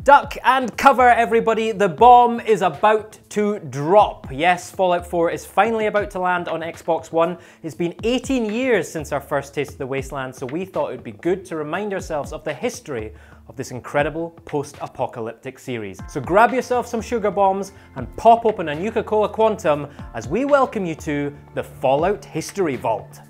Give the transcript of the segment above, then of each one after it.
Duck and cover, everybody. The bomb is about to drop. Yes, Fallout 4 is finally about to land on Xbox One. It's been 18 years since our first taste of the wasteland, so we thought it would be good to remind ourselves of the history of this incredible post-apocalyptic series. So grab yourself some sugar bombs and pop open a Nuka-Cola Quantum as we welcome you to the Fallout History Vault.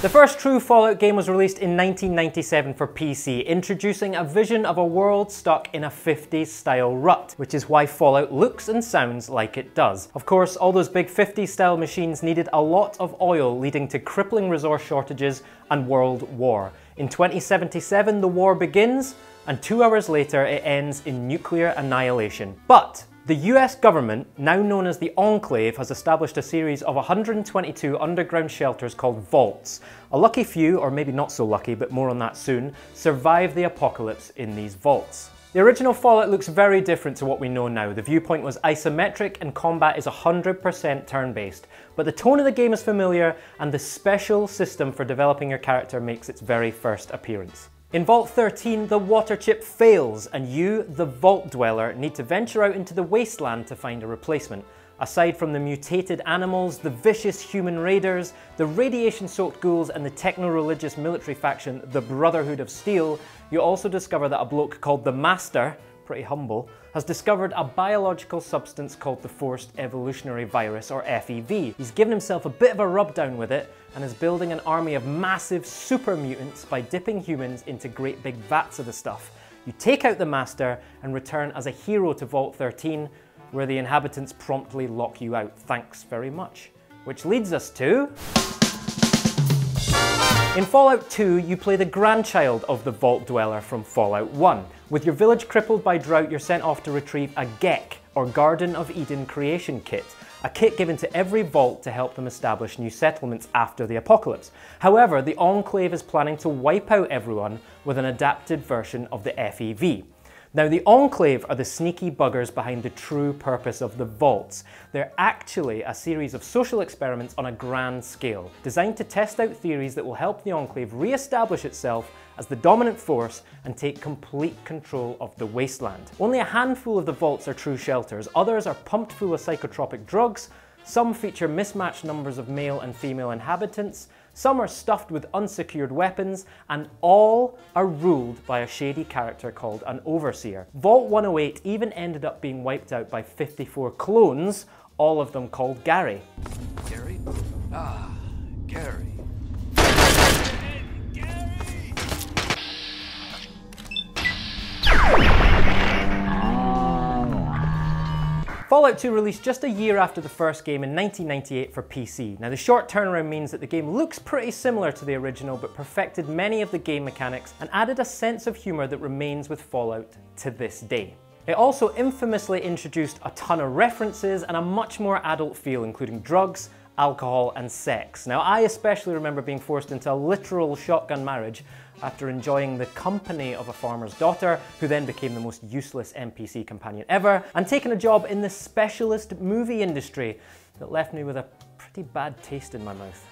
The first true Fallout game was released in 1997 for PC, introducing a vision of a world stuck in a 50s style rut, which is why Fallout looks and sounds like it does. Of course, all those big 50s style machines needed a lot of oil, leading to crippling resource shortages and world war. In 2077, the war begins, and 2 hours later it ends in nuclear annihilation. But the US government, now known as the Enclave, has established a series of 122 underground shelters called vaults. A lucky few, or maybe not so lucky, but more on that soon, survive the apocalypse in these vaults. The original Fallout looks very different to what we know now. The viewpoint was isometric and combat is 100% turn-based. But the tone of the game is familiar, and the special system for developing your character makes its very first appearance. In Vault 13, the water chip fails, and you, the Vault Dweller, need to venture out into the wasteland to find a replacement. Aside from the mutated animals, the vicious human raiders, the radiation-soaked ghouls, and the techno-religious military faction, the Brotherhood of Steel, you also discover that a bloke called the Master, pretty humble, has discovered a biological substance called the Forced Evolutionary Virus, or FEV. He's given himself a bit of a rubdown with it, and is building an army of massive super mutants by dipping humans into great big vats of the stuff. You take out the Master and return as a hero to Vault 13, where the inhabitants promptly lock you out. Thanks very much. Which leads us to... In Fallout 2, you play the grandchild of the Vault Dweller from Fallout 1. With your village crippled by drought, you're sent off to retrieve a GECK, or Garden of Eden Creation Kit, a kit given to every vault to help them establish new settlements after the apocalypse. However, the Enclave is planning to wipe out everyone with an adapted version of the FEV. Now, the Enclave are the sneaky buggers behind the true purpose of the vaults. They're actually a series of social experiments on a grand scale, designed to test out theories that will help the Enclave re-establish itself as the dominant force and take complete control of the wasteland. Only a handful of the vaults are true shelters, others are pumped full of psychotropic drugs, some feature mismatched numbers of male and female inhabitants, some are stuffed with unsecured weapons, and all are ruled by a shady character called an Overseer. Vault 108 even ended up being wiped out by 54 clones, all of them called Gary. Gary? Ah, Gary. Fallout 2 released just a year after the first game in 1998 for PC. Now, the short turnaround means that the game looks pretty similar to the original, but perfected many of the game mechanics and added a sense of humour that remains with Fallout to this day. It also infamously introduced a ton of references and a much more adult feel, including drugs, alcohol, and sex. Now, I especially remember being forced into a literal shotgun marriage after enjoying the company of a farmer's daughter, who then became the most useless NPC companion ever, and taking a job in the specialist movie industry that left me with a pretty bad taste in my mouth.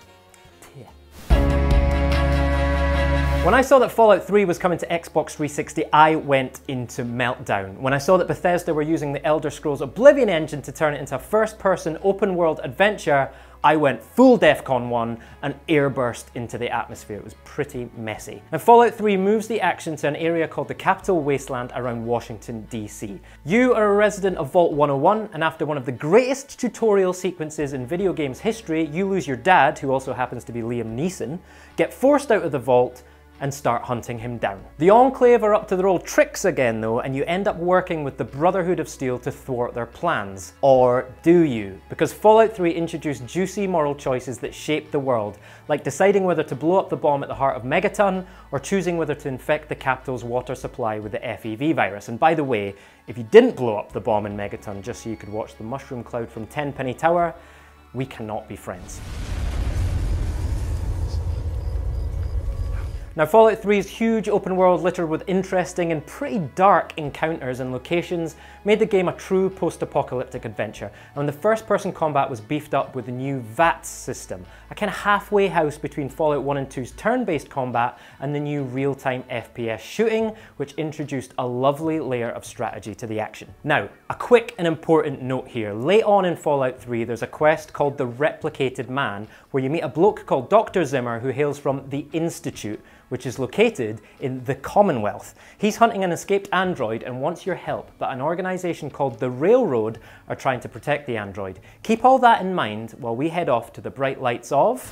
When I saw that Fallout 3 was coming to Xbox 360, I went into meltdown. When I saw that Bethesda were using the Elder Scrolls Oblivion engine to turn it into a first-person open-world adventure, I went full DEFCON 1 and airburst into the atmosphere. It was pretty messy. Now, Fallout 3 moves the action to an area called the Capital Wasteland around Washington, DC. You are a resident of Vault 101, and after one of the greatest tutorial sequences in video games history, you lose your dad, who also happens to be Liam Neeson, get forced out of the vault, and start hunting him down. The Enclave are up to their old tricks again though, and you end up working with the Brotherhood of Steel to thwart their plans. Or do you? Because Fallout 3 introduced juicy moral choices that shaped the world, like deciding whether to blow up the bomb at the heart of Megaton, or choosing whether to infect the capital's water supply with the FEV virus. And by the way, if you didn't blow up the bomb in Megaton just so you could watch the mushroom cloud from Tenpenny Tower, we cannot be friends. Now, Fallout 3's huge open world littered with interesting and pretty dark encounters and locations made the game a true post-apocalyptic adventure, and when the first-person combat was beefed up with the new VATS system, a kind of halfway house between Fallout 1 and 2's turn-based combat and the new real-time FPS shooting, which introduced a lovely layer of strategy to the action. Now, a quick and important note here. Late on in Fallout 3, there's a quest called the Replicated Man, where you meet a bloke called Dr. Zimmer who hails from the Institute, which is located in the Commonwealth. He's hunting an escaped android and wants your help, but an organisation called the Railroad are trying to protect the android. Keep all that in mind while we head off to the bright lights of...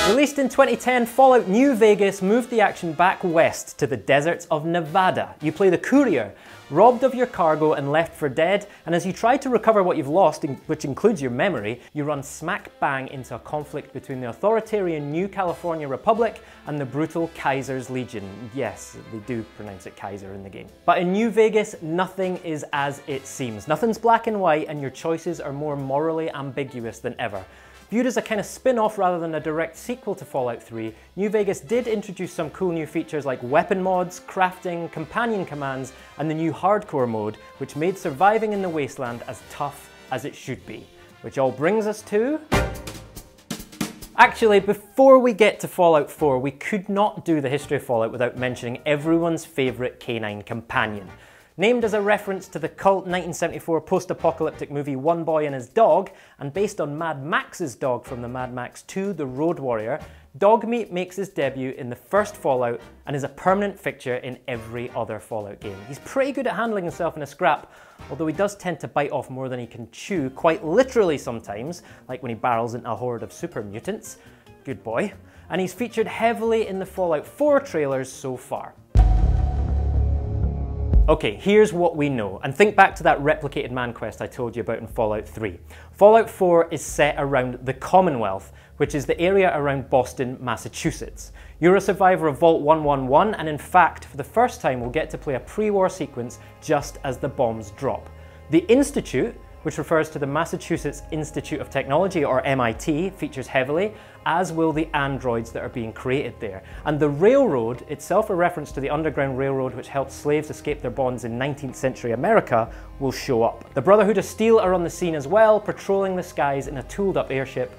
Released in 2010, Fallout New Vegas moved the action back west to the deserts of Nevada. You play the courier, robbed of your cargo and left for dead, and as you try to recover what you've lost, which includes your memory, you run smack bang into a conflict between the authoritarian New California Republic and the brutal Kaiser's Legion. Yes, they do pronounce it Kaiser in the game. But in New Vegas, nothing is as it seems. Nothing's black and white, and your choices are more morally ambiguous than ever. Viewed as a kind of spin-off rather than a direct sequel to Fallout 3, New Vegas did introduce some cool new features like weapon mods, crafting, companion commands, and the new hardcore mode, which made surviving in the wasteland as tough as it should be. Which all brings us to... Actually, before we get to Fallout 4, we could not do the history of Fallout without mentioning everyone's favourite canine companion. Named as a reference to the cult 1974 post-apocalyptic movie One Boy and His Dog, and based on Mad Max's dog from the Mad Max 2 The Road Warrior, Dogmeat makes his debut in the first Fallout and is a permanent fixture in every other Fallout game. He's pretty good at handling himself in a scrap, although he does tend to bite off more than he can chew, quite literally sometimes, like when he barrels into a horde of super mutants. Good boy. And he's featured heavily in the Fallout 4 trailers so far. Okay, here's what we know, and think back to that Replicated Man quest I told you about in Fallout 3. Fallout 4 is set around the Commonwealth, which is the area around Boston, Massachusetts. You're a survivor of Vault 111, and in fact, for the first time, we'll get to play a pre-war sequence just as the bombs drop. The Institute, which refers to the Massachusetts Institute of Technology, or MIT, features heavily, as will the androids that are being created there. And the Railroad, itself a reference to the Underground Railroad which helped slaves escape their bonds in 19th century America, will show up. The Brotherhood of Steel are on the scene as well, patrolling the skies in a tooled up airship,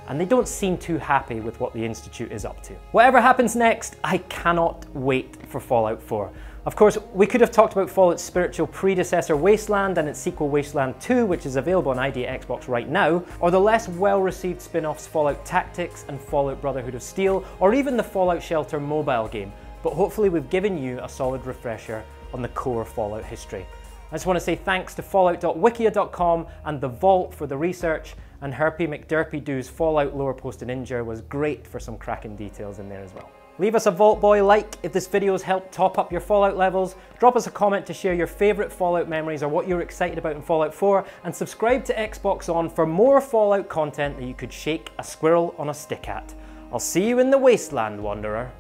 and they don't seem too happy with what the Institute is up to. Whatever happens next, I cannot wait for Fallout 4. Of course, we could have talked about Fallout's spiritual predecessor Wasteland and its sequel Wasteland 2, which is available on ID at Xbox right now, or the less well-received spin-offs Fallout Tactics and Fallout Brotherhood of Steel, or even the Fallout Shelter mobile game, but hopefully we've given you a solid refresher on the core Fallout history. I just want to say thanks to fallout.wikia.com and The Vault for the research, and Herpy McDerpy-Doo's Fallout Lore Post and Ninja was great for some cracking details in there as well. Leave us a Vault Boy like if this video's helped top up your Fallout levels, drop us a comment to share your favourite Fallout memories or what you're excited about in Fallout 4, and subscribe to Xbox On for more Fallout content that you could shake a squirrel on a stick at. I'll see you in the Wasteland, Wanderer.